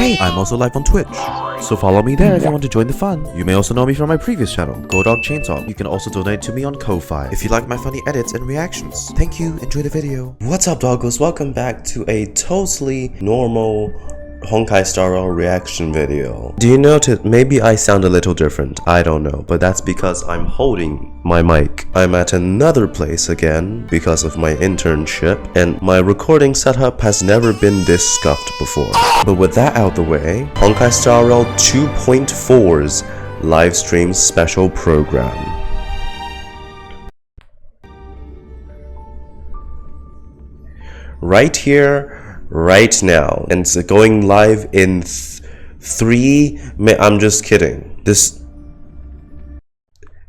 Hey, I'm also live on Twitch, so follow me there if you want to join the fun. You may also know me from my previous channel, Go Dog Chainsaw. You can also donate to me on Ko-Fi if you like my funny edits and reactions. Thank you, enjoy the video. What's up, doggos? Welcome back to a totally normal Honkai Star Rail reaction video. Do you notice maybe I sound a little different? I don't know, but that's because I'm holding my mic. I'm at another place again because of my internship, and my recording setup has never been this scuffed before. But with that out the way, Honkai Star Rail 2.4's live stream special program. Right here, right now, and it's going live in 3 minutes. I'm just kidding.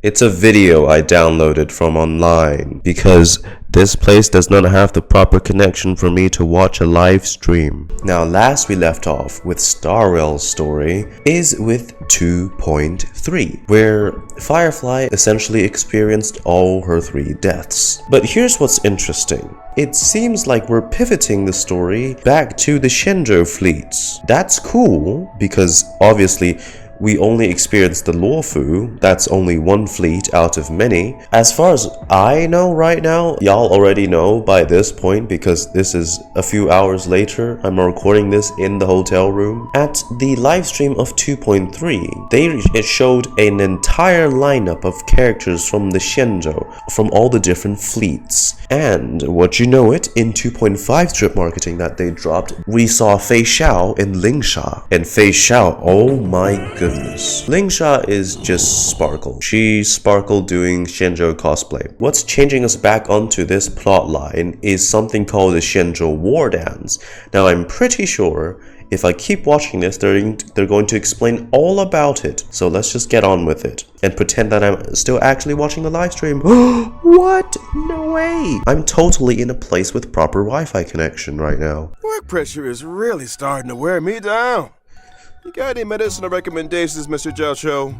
It's a video I downloaded from online because this place does not have the proper connection for me to watch a live stream. Now, last we left off with Star Rail's story is with 2.3, where Firefly essentially experienced all her 3 deaths. But here's what's interesting. It seems like we're pivoting the story back to the Xianzhou fleets. That's cool because obviously we only experienced the Luofu. That's only one fleet out of many. As far as I know right now, y'all already know by this point because this is a few hours later. I'm recording this in the hotel room. At the live stream of 2.3, it showed an entire lineup of characters from the Xianzhou, from all the different fleets. And what you know it, in 2.5 strip marketing that they dropped, we saw Feixiao and Lingsha. And Feixiao, oh my goodness. Lingsha is just Sparkle. She's Sparkle doing Xianzhou cosplay. What's changing us back onto this plot line is something called the Xianzhou War Dance. Now, I'm pretty sure if I keep watching this, they're going to explain all about it. So let's just get on with it and pretend that I'm still actually watching the live stream. What? No way! I'm totally in a place with proper Wi-Fi connection right now. Work pressure is really starting to wear me down. You got any medicinal recommendations, Mr. Jiaoqiu?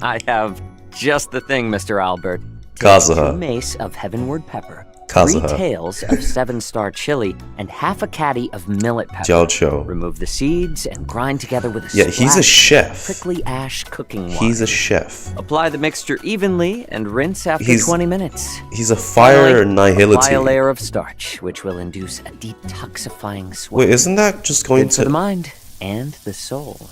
I have just the thing, Mr. Albert. Kazuha. 2 mace of heavenward pepper, Kazuha. 3 tails of 7-star chili, and half a caddy of millet pepper. Jiaoqiu. Remove the seeds and grind together with a Yeah, he's a chef. prickly ash cooking wine. He's a chef. Apply the mixture evenly and rinse after 20 minutes. He's a fire nihility. Apply a layer of starch, which will induce a detoxifying sweat. Wait, isn't that just going Good for the mind and the soul.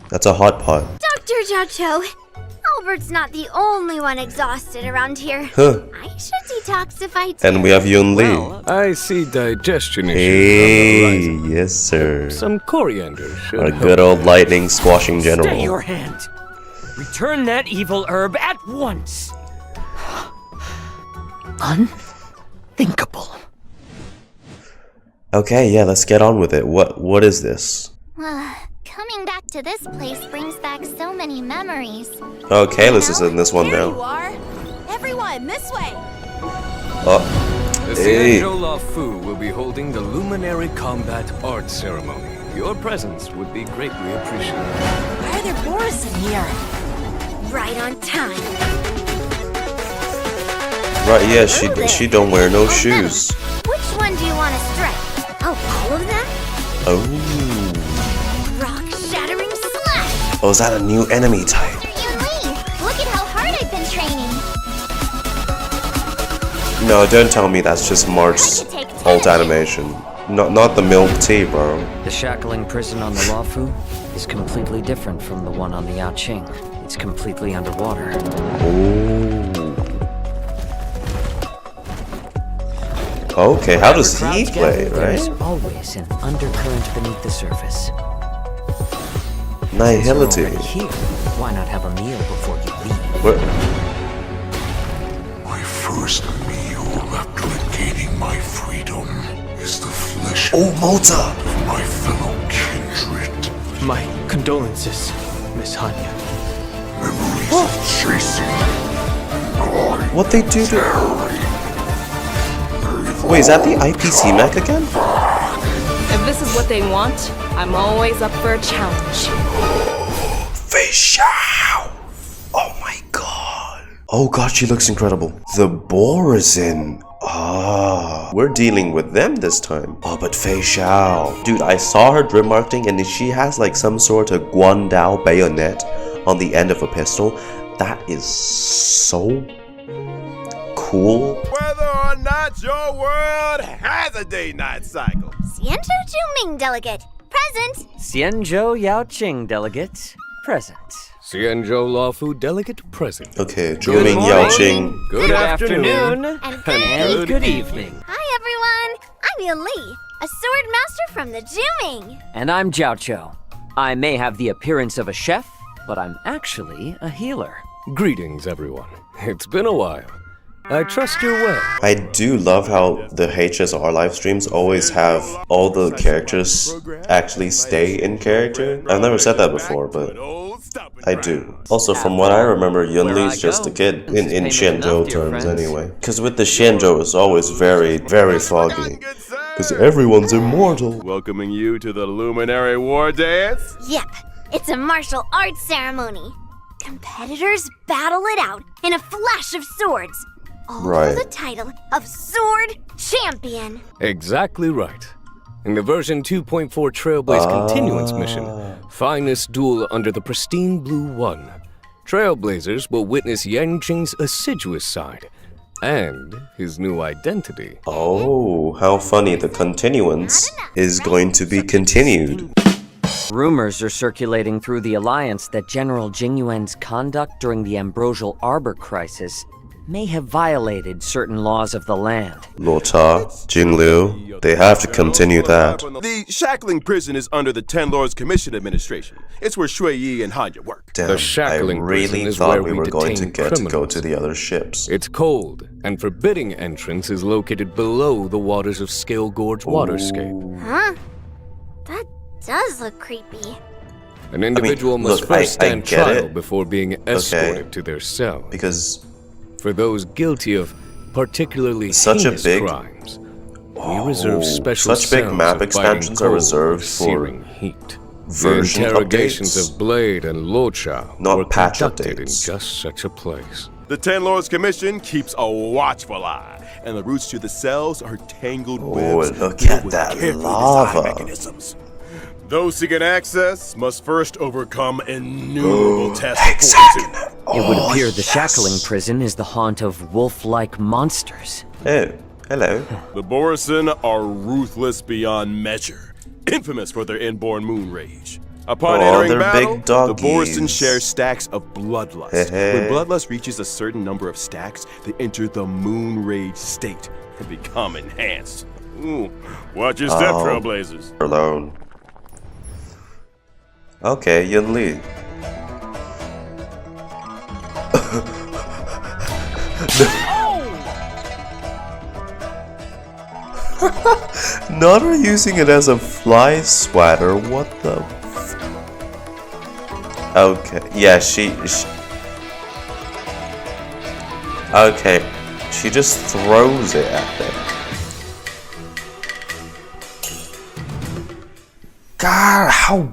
That's a hot pot. Dr. Jiaoqiu, Albert's not the only one exhausted around here. Huh. I should detoxify too. And we have Yunli. Well, I see digestion issues Hey, on the horizon. yes sir. Some coriander should Our help. good old lightning squashing general. Stay your hand. Return that evil herb at once. Unthinkable. Okay, yeah, let's get on with it. What is this? Coming back to this place brings back so many memories. Okay, let's just send this one There you down. are. Everyone, this way. Oh, The hey. Xianzhou Luofu will be holding the Luminary Combat Art Ceremony. Your presence would be greatly appreciated. Why are there boars in here? Right on time. Right, yeah, she don't wear no shoes. Which one do you want to strike? Oh, all of them? Oh. Rock-shattering slash! Oh, is that a new enemy type? Yunli, look at how hard I've been training. No, don't tell me that's just March's alt animation. Not the milk tea, bro. The Shackling prison on the Luofu is completely different from the one on the Yanqing. It's completely underwater. Okay, how does he Crowds play, gather, There's right? always an undercurrent beneath the surface. Nihility. Since you're already here, why not have a meal before you leave? What? My first meal after regaining my freedom is the flesh Oh, Moze! of my fellow kindred. My condolences, Miss Huaiyan. Memories of chasing and What they do to... Wait, is that the IPC mech again? If this is what they want, I'm always up for a challenge. Feixiao! Oh my god. Oh god, she looks incredible. The Borazin. Ah, we're dealing with them this time. Oh, but Feixiao. Dude, I saw her drip marketing and she has like some sort of Guandao bayonet on the end of a pistol. That is so cool. Whether or not your world has a day-night cycle. Xianzhou Juming delegate, present. Xianzhou Yanqing delegate, present. Xianzhou Lawfu delegate present. Okay, Good Juming morning. Yaoqing. Good afternoon. And good evening. Hi everyone, I'm Yunli, a sword master from the Juming. And I'm Jiaoqiu. I may have the appearance of a chef, but I'm actually a healer. Greetings, everyone. It's been a while. I trust you're well. I do love how the HSR live streams always have all the characters actually stay in character. I've never said that before, but I do. Also, from what I remember, Yunli's just a kid in Xianzhou terms anyway. Because with the Xianzhou, it's always very, very foggy. Because everyone's immortal. Welcoming you to the Luminary War Dance. Yep, it's a martial arts ceremony. Competitors battle it out in a flash of swords. All for the title of Sword Champion. Exactly right. In the version 2.4 Trailblaze Continuance mission, finest duel under the pristine Blue One, Trailblazers will witness Yanqing's assiduous side and his new identity. Oh, how funny. The Continuance is going to be continued. Rumors are circulating through the Alliance that General Jingyuan's conduct during the Ambrosial Arbor crisis may have violated certain laws of the land. Lota, Jinglu, they have to continue that. The Shackling prison is under the Ten Lords Commission administration. It's where Shuiyi and Hanya work. Damn, The Shackling I really prison is thought where we we were going to detain get to go criminals. to the other ships. It's cold, and forbidding entrance is located below the waters of Scale Gorge Waterscape. Huh? That does look creepy. An individual must look, first I stand get trial it. before being escorted to their cell. Because For those guilty of particularly Such a heinous big- crimes, we reserve special such big cells map of expansions biting are cold reserved or for searing heat. The version interrogations updates. of Blade and Locha Not were patch conducted in updates. just such a place. The Ten Lords Commission keeps a watchful eye, and the routes to the cells are tangled webs look filled at with that carefully lava. designed mechanisms. Those seeking access must first overcome innumerable tests of fortitude. It would appear the Shackling prison is the haunt of wolf-like monsters. Oh, hello. The Borisin are ruthless beyond measure, infamous for their inborn moon rage. Upon Oh, entering they're battle, big the Borisin doggies. share stacks of bloodlust. When bloodlust reaches a certain number of stacks, they enter the moon rage state and become enhanced. Ooh, watch your step, Trailblazers. Alone. Okay, Yunli. Not her using it as a fly swatter. What the? Okay, yeah, she. Okay, she just throws it at them. God, how?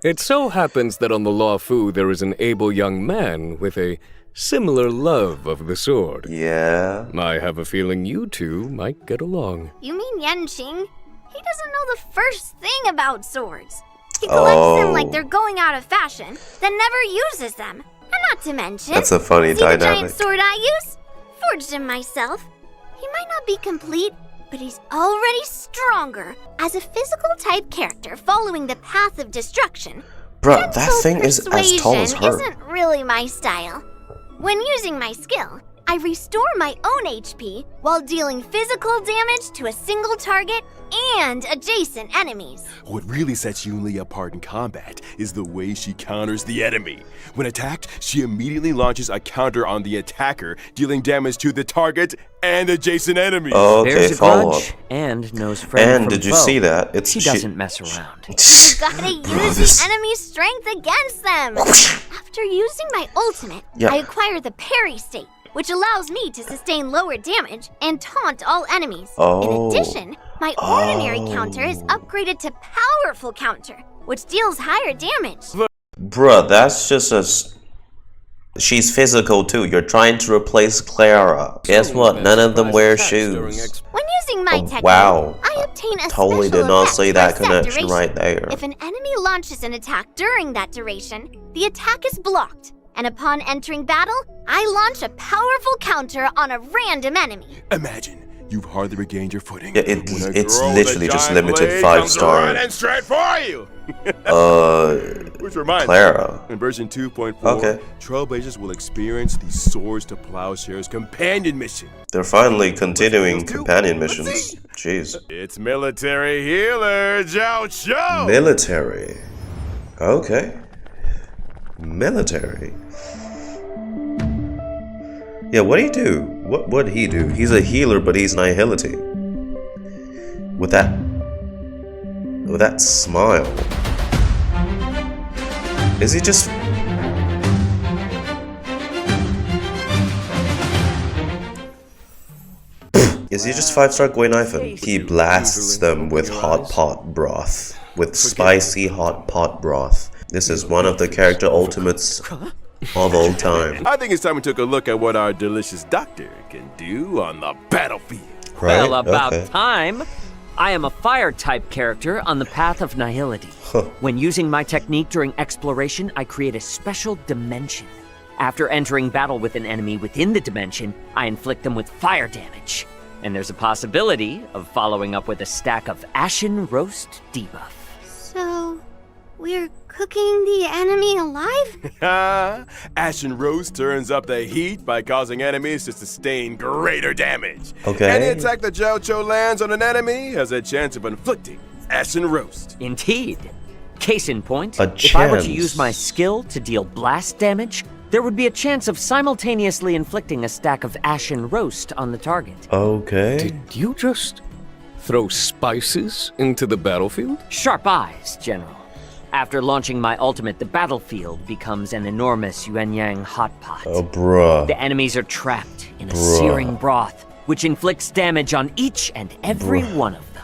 It so happens that on the Lawfu there is an able young man with a similar love of the sword. Yeah. I have a feeling you two might get along. You mean Yanqing? He doesn't know the first thing about swords. He collects them like they're going out of fashion, then never uses them. And not to mention, That's a funny see the dynamic. giant sword I use? Forged him myself. He might not be complete, but he's already stronger. As a physical type character following the path of destruction, Bruh, that gentle thing is as tall as persuasion her. isn't really my style. When using my skill, I restore my own HP while dealing physical damage to a single target and adjacent enemies. What really sets Yunli apart in combat is the way she counters the enemy. When attacked, she immediately launches a counter on the attacker, dealing damage to the target and adjacent enemies. Okay, Bears a follow up. grudge and knows friend And from did you foe. see that? It's She doesn't mess around. You gotta use the enemy's strength against them. After using my ultimate, Yeah. I acquire the parry state, which allows me to sustain lower damage and taunt all enemies. Oh. In addition, my ordinary counter is upgraded to powerful counter, which deals higher damage. Bruh, that's just a She's physical too. You're trying to replace Clara. Guess what? None of them wear shoes. When using my technique, Wow. I obtain a Totally special did not effect see for that a set connection duration. right there. If an enemy launches an attack during that duration, the attack is blocked. And upon entering battle, I launch a powerful counter on a random enemy. Imagine you've hardly regained your footing. Yeah, when a it's girl with a literally just giant limited blade 5-star. comes running straight for you. Which reminds Clara. me, in version 2.4, Okay. Trailblazers will experience the Swords to Plowshares companion mission. They're finally continuing Let's do- companion let's missions. see. Jeez. It's military healer Jiaoqiu. Military. Okay. Military. Yeah, what'd he do? What'd he do? He's a healer, but he's nihility. With that smile. Is he just... Is he just 5-star Guinaifen? He blasts them with hot pot broth. With spicy hot pot broth. This is one of the character ultimates of all time. I think it's time we took a look at what our delicious doctor can do on the battlefield. Right? Well, about Okay. time. I am a fire-type character on the path of nihility. When using my technique during exploration, I create a special dimension. After entering battle with an enemy within the dimension, I inflict them with fire damage. And there's a possibility of following up with a stack of Ashen Roast debuff. So, we're cooking the enemy alive? Ashen Roast turns up the heat by causing enemies to sustain greater damage. Okay. Any attack that Jiaoqiu lands on an enemy has a chance of inflicting Ashen Roast. Indeed. Case in point, A if I were to chance. use my skill to deal blast damage, there would be a chance of simultaneously inflicting a stack of Ashen Roast on the target. Okay. Did you just throw spices into the battlefield? Sharp eyes, General. After launching my ultimate, the battlefield becomes an enormous Huaiyan hot pot. Oh, bruh. The enemies are trapped in a Bruh. searing broth, which inflicts damage on each and every one of them.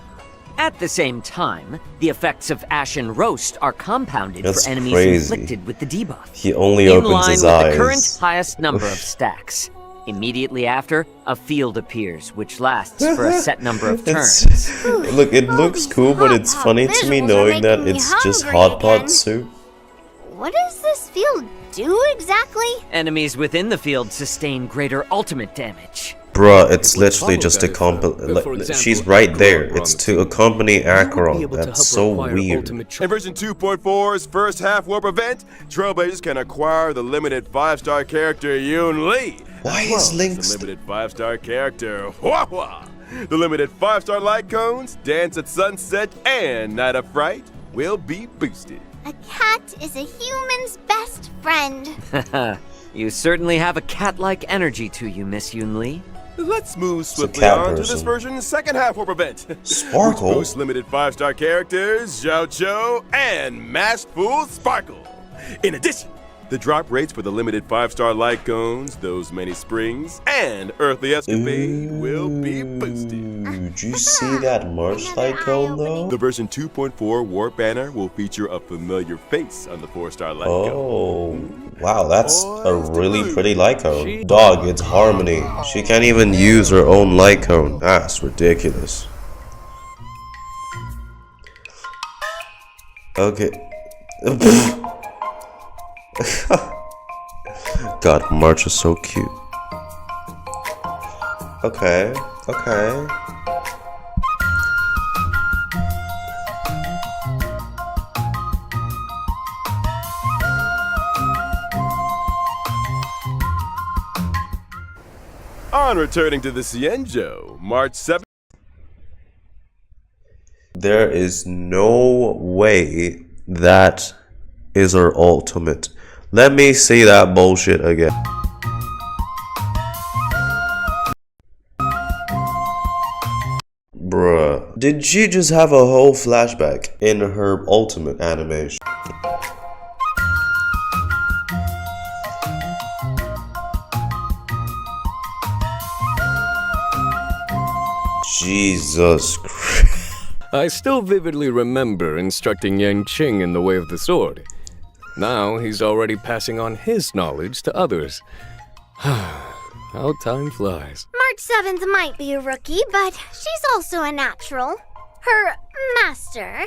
At the same time, the effects of Ashen Roast are compounded That's for enemies crazy. inflicted with the debuff. He only In opens line his with eyes. the current highest number of stacks. Immediately after, a field appears, which lasts for a set number of turns. Look, it looks cool, but it's hot funny pot to me visuals are knowing that making me it's just hungry hot pot again. soup. What does this field do exactly? Enemies within the field sustain greater ultimate damage. Bruh, it's literally follow just that a if, for example, she's right there. Acheron It's runs to accompany You would be Acheron. able to That's help so acquire weird. ultimate In version 2.4's first half warp event, Trailblazers can acquire the limited 5-star character Yunli. Why as is well as Lingsha- the limited 5-star character Huaiyan? The limited 5-star light cones, Dance at Sunset, and Night of Fright will be boosted. A cat is a human's best friend. You certainly have a cat-like energy to you, Miss Yunli. Let's move swiftly cat on to this person. version's second half warp event. Sparkle? Which boosts limited 5-star characters, Jiaoqiu, and Masked Fool Sparkle. In addition, the drop rates for the limited 5-star light cones, those many springs, and Earthly Escapade will be boosted. Ooh, did you see that March light cone though? The version 2.4 warp banner will feature a familiar face on the 4-star light cone. Oh, wow, that's a really pretty light cone. Dog, it's Harmony. She can't even use her own light cone. That's ridiculous. Okay. God, March is so cute. Okay, okay. On returning to the Xianzhou, March 7th. There is no way that is her ultimate. Let me see that bullshit again. Bruh. Did she just have a whole flashback in her ultimate animation? Jesus Christ. I still vividly remember instructing Yanqing in the way of the sword. Now he's already passing on his knowledge to others. How time flies. March 7th might be a rookie, but she's also a natural. Her master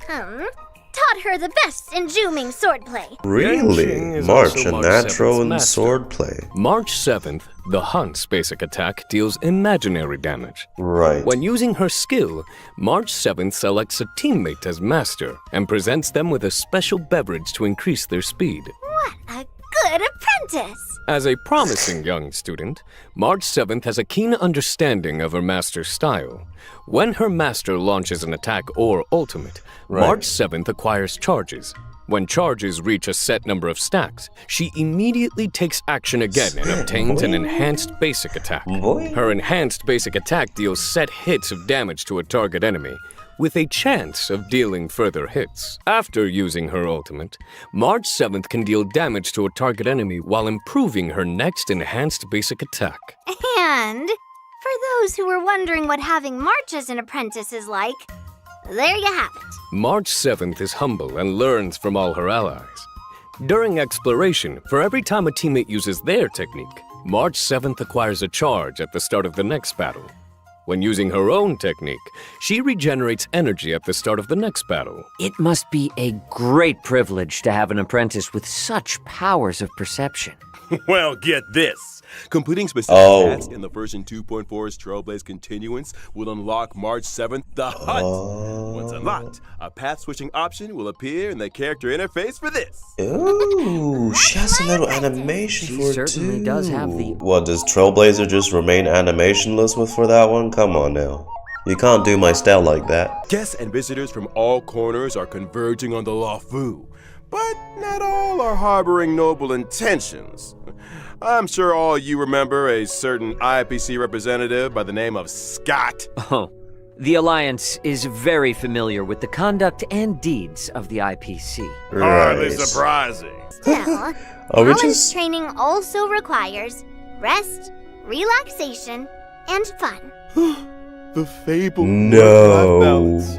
taught her the best in Juming swordplay. Really? Yanqing is March, also a March natural 7th's in master. swordplay. March 7th, the Hunt's basic attack deals imaginary damage. Right. When using her skill, March 7th selects a teammate as master and presents them with a special beverage to increase their speed. What a good apprentice! As a promising young student, March 7th has a keen understanding of her master's style. When her master launches an attack or ultimate, March 7th acquires charges. When charges reach a set number of stacks, she immediately takes action again and obtains an enhanced basic attack. Her enhanced basic attack deals set hits of damage to a target enemy, with a chance of dealing further hits. After using her ultimate, March 7th can deal damage to a target enemy while improving her next enhanced basic attack. And for those who were wondering what having March as an apprentice is like, there you have it. March 7th is humble and learns from all her allies. During exploration, for every time a teammate uses their technique, March 7th acquires a charge at the start of the next battle. When using her own technique, she regenerates energy at the start of the next battle. It must be a great privilege to have an apprentice with such powers of perception. Well, get this. Completing specific tasks in the version 2.4's Trailblaze Continuance will unlock March 7th the Hunt. Once unlocked, a path-switching option will appear in the character interface for this. Ooh, she has a little animation She for it certainly too. does have the- What, does Trailblazer just remain animationless for that one? Come on now. You can't do my style like that. Guests and visitors from all corners are converging on the Luofu, but not all are harboring noble intentions. I'm sure all you remember a certain IPC representative by the name of Scott. Oh, the Alliance is very familiar with the conduct and deeds of the IPC. Hardly surprising. Still, Are we College just... training also requires rest, relaxation, and fun. The fabled No. work-life balance.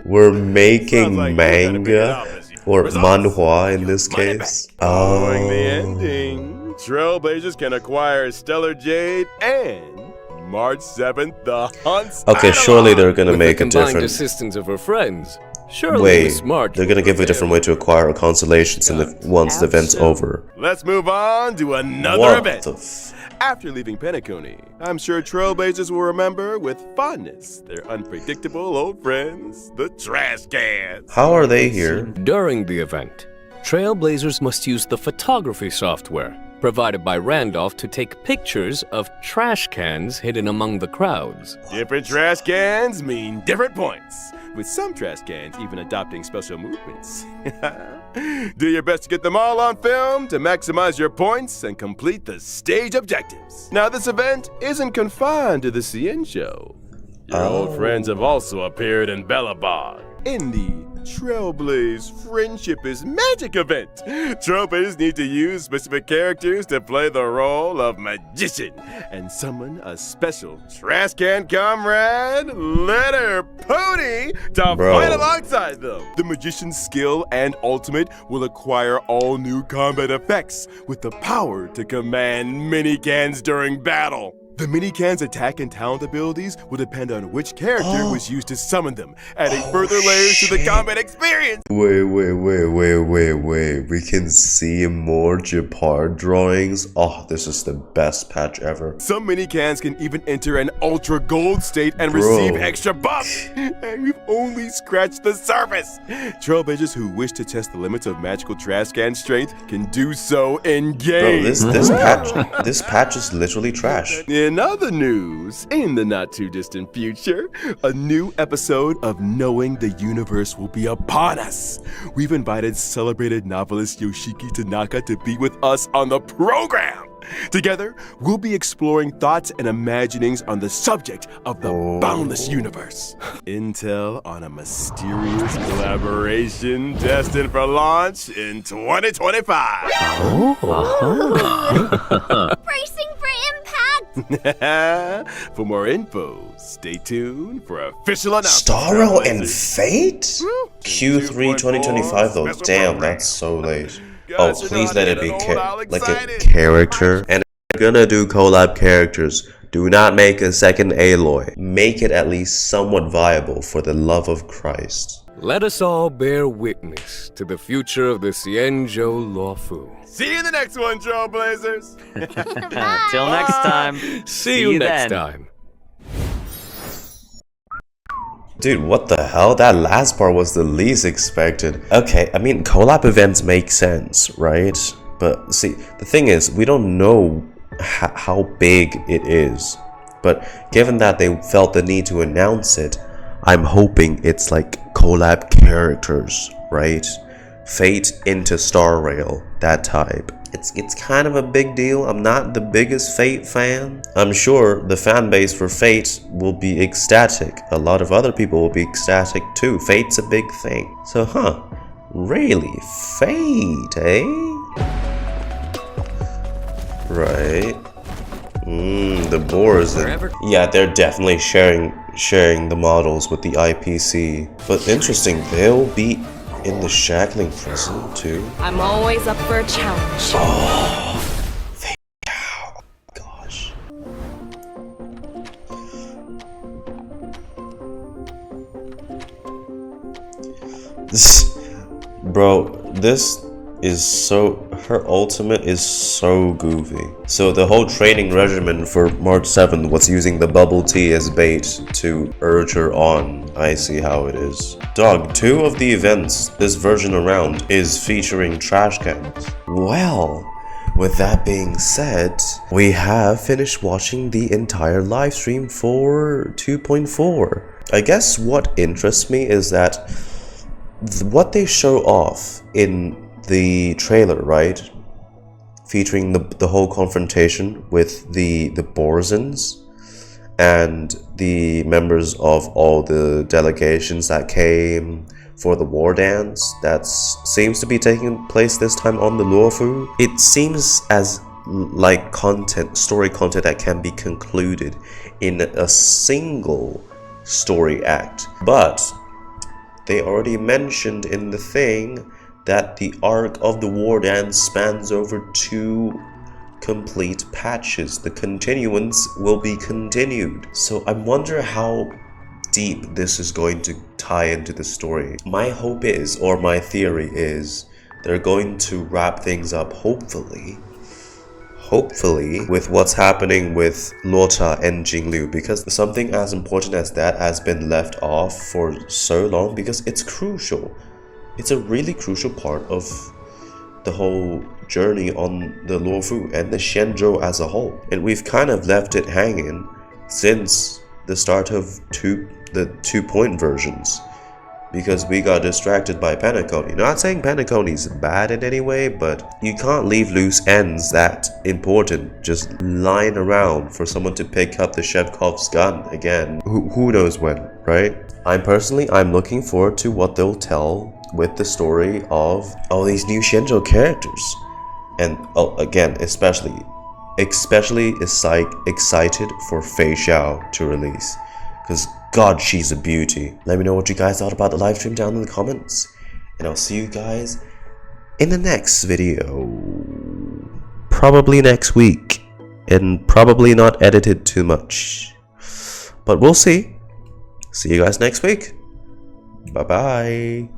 We're Sounds making like you're gonna be manga? opposite. Or Results. manhwa in this Money case? back. Following the ending, Trailblazers can acquire Stellar Jade and March 7th, the Hunt's Okay, Analog. surely they're gonna With make the a combined different... assistance of her friends, surely Wait, Miss March they're gonna give a different way to acquire constellations in the, once the event's over. Let's move on to another What event. the f... After leaving Penacony, I'm sure Trailblazers will remember with fondness their unpredictable old friends, the trash cans. How are they here? During the event, Trailblazers must use the photography software provided by Randolph to take pictures of trash cans hidden among the crowds. Different trash cans mean different points, with some trash cans even adopting special movements. Do your best to get them all on film to maximize your points and complete the stage objectives. Now, this event isn't confined to the Xianzhou. Your old friends have also appeared in Bellabog in the Trailblaze Friendship is Magic event. Trailblazers need to use specific characters to play the role of magician and summon a special trash can comrade, Letter Pony, to fight alongside them. The magician's skill and ultimate will acquire all new combat effects with the power to command mini cans during battle. The mini-can's attack and talent abilities will depend on which character was used to summon them, adding further layers to the combat experience. Wait. We can see more Japar drawings. Oh, this is the best patch ever. Some mini-cans can even enter an ultra gold state and receive extra buffs. And we've only scratched the surface. Trailblazers who wish to test the limits of magical trash can strength can do so in-game. Bro, this patch is literally trash. In other news, in the not-too-distant future, a new episode of Knowing the Universe will be upon us. We've invited celebrated novelist Yoshiki Tanaka to be with us on the program. Together, we'll be exploring thoughts and imaginings on the subject of the boundless universe. Intel on a mysterious collaboration destined for launch in 2025. Bracing for impact! For more info, stay tuned for official announcements. Starro and Fate? Q3 2025 though. Damn, that's so late. Oh, please let it be like a character. And if you're gonna do collab characters, do not make a second Aloy. Make it at least somewhat viable, for the love of Christ. Let us all bear witness to the future of the Xianzhou Luofu. See you in the next one, Trailblazers. Till next time. See you next then. time. Dude, what the hell? That last part was the least expected. Okay, I mean, collab events make sense, right? But see, the thing is, we don't know how big it is. But given that they felt the need to announce it, I'm hoping it's like collab characters, right? Fate into Star Rail, that type. It's kind of a big deal. I'm not the biggest Fate fan. I'm sure the fan base for Fate will be ecstatic. A lot of other people will be ecstatic too. Fate's a big thing. So, really? Fate, eh? Right. The boars. Yeah, they're definitely sharing the models with the IPC. But interesting, they'll be in the Shackling prison too. I'm always up for a challenge. Oh, Feixiao. Gosh. This is so, her ultimate is so goofy. So the whole training regimen for March 7th was using the bubble tea as bait to urge her on. I see how it is. Dog, 2 of the events this version around is featuring trash cans. Well, with that being said, we have finished watching the entire live stream for 2.4. I guess what interests me is that what they show off in the trailer, right, featuring the whole confrontation with the Borzens and the members of all the delegations that came for the war dance that seems to be taking place this time on the Luofu. It seems as like story content that can be concluded in a single story act, but they already mentioned in the thing that the arc of the war dance spans over 2 complete patches. The continuance will be continued. So I wonder how deep this is going to tie into the story. My hope is, or my theory is, they're going to wrap things up hopefully with what's happening with Lota and Jingliu, because something as important as that has been left off for so long, because it's crucial. It's a really crucial part of the whole journey on the Luofu and the Xianzhou as a whole. And we've kind of left it hanging since the start of the 2-point versions, because we got distracted by Penacony. Not saying Penacony's bad in any way, but you can't leave loose ends that important just lying around for someone to pick up the Shevkov's gun again. Who knows when, right? I'm looking forward to what they'll tell with the story of all these new Xianzhou characters. And again, especially excited for Feixiao to release, because God, she's a beauty. Let me know what you guys thought about the live stream down in the comments, and I'll see you guys in the next video, probably next week, and probably not edited too much, but we'll see. See you guys next week. Bye bye.